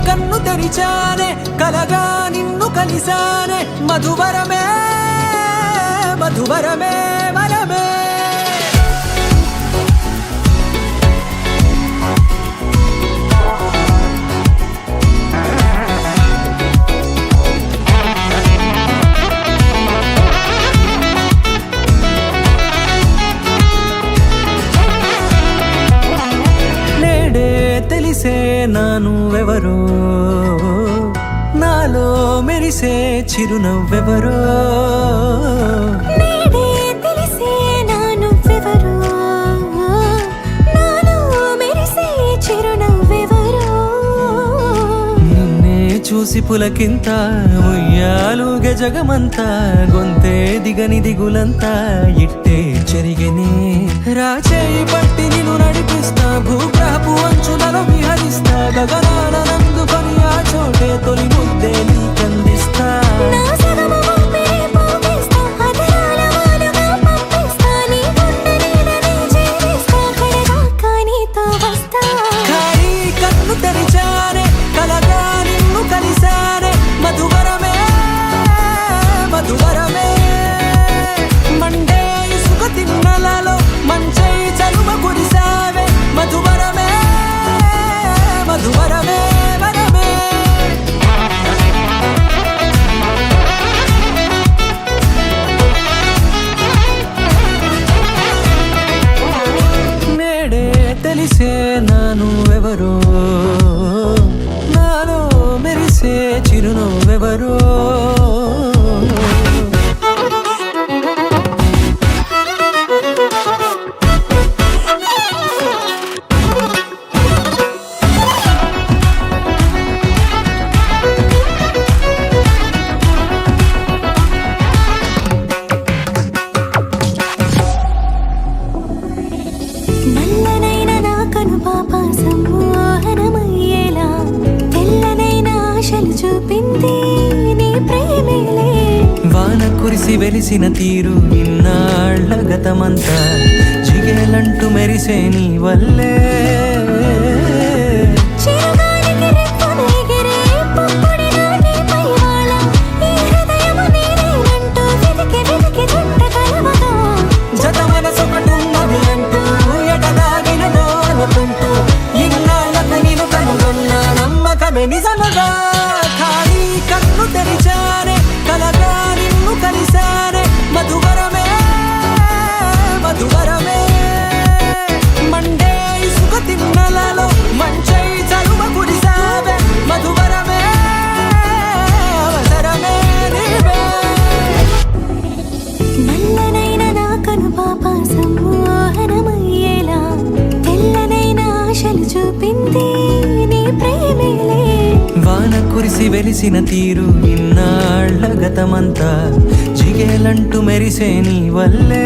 కన్ను తెరిచానే కలగా నిన్ను కలిసానే మధువరమే మధువరమే వరమే తెలిసే నానువెవరో నాలో మెరిసే చిరునవ్వెవరో నేడే తెలిసే నానువెవరో నాలో మెరిసే చిరునవ్వెవరో నిన్నే చూసి పులకింత ఉయ్యాలుగే జగమంతా గొంతే దిగని దిగులంతా ఇట్టే చెరిగెనే రాచేయి పట్టి నిన్ను నడిపిస్తా భూగ్రహపు అంచులలో విహరిస్తా గగనాన నందుకొని ఆ చోటే తొలి ముద్దే నీకందిస్తా నా సగము ఊపిరి పోగిస్తా అదరాల వాలుగా పంపిస్తా నీ గుండె నీడనే చేరిస్తా కడదాకా నీతో వస్తా ఖాళీ కన్ను తెరిచానే కలగా నిన్ను కలిసానే మధువరమే మధువరమే మండే ఇసుక తిన్నలలో మంచై చలువ కురిసావే మధువరమే మధువరమే వరమే నేడే తెలిసే నానువెవరో నాలో మెరిసే చిరునవ్వెవరో నల్లనైన నా కనుపాప సమ్మోహనమయ్యేలా తెల్లనైన ఆశలు చూపింది నీ ప్రేమేలే వాన కురిసి వెలిసిన తీరు ఇన్నాళ్ళ గతమంతా జిగేలంటూ మెరిసే నీ వల్లే చిరుగాలికి రెప్పలు ఎగిరే పుప్పొడిగా నీపై వాళ ఈ హృదయము నీదేనంటూ వెతికి వెతికి చుట్ట కలవగా జత మనసొకటున్నది అంటూ ఎటదాగినదో అనుకుంటూ ఇన్నాళ్ళకు నేను కనుగొన్న నమ్మకమే నిజముగా ఖాళీ కన్ను తెరిచానే కలగా నిన్ను కలిసానే మధువరమే మధువరమే మండే ఇసుక తిన్నలలో మంచై చలువ కురిసావే మధువరమే అవసరమే నీవే నల్లనైన నా కనుపాప సమ్మోహనమయ్యేలా తెల్లనైన ఆశలు చూపింది నీ ప్రేమేలే వాన కురిసి వెలిసిన తీరు ఇన్నాళ్ళ గతమంతా జిగేలంటూ మెరిసే నీ వల్లే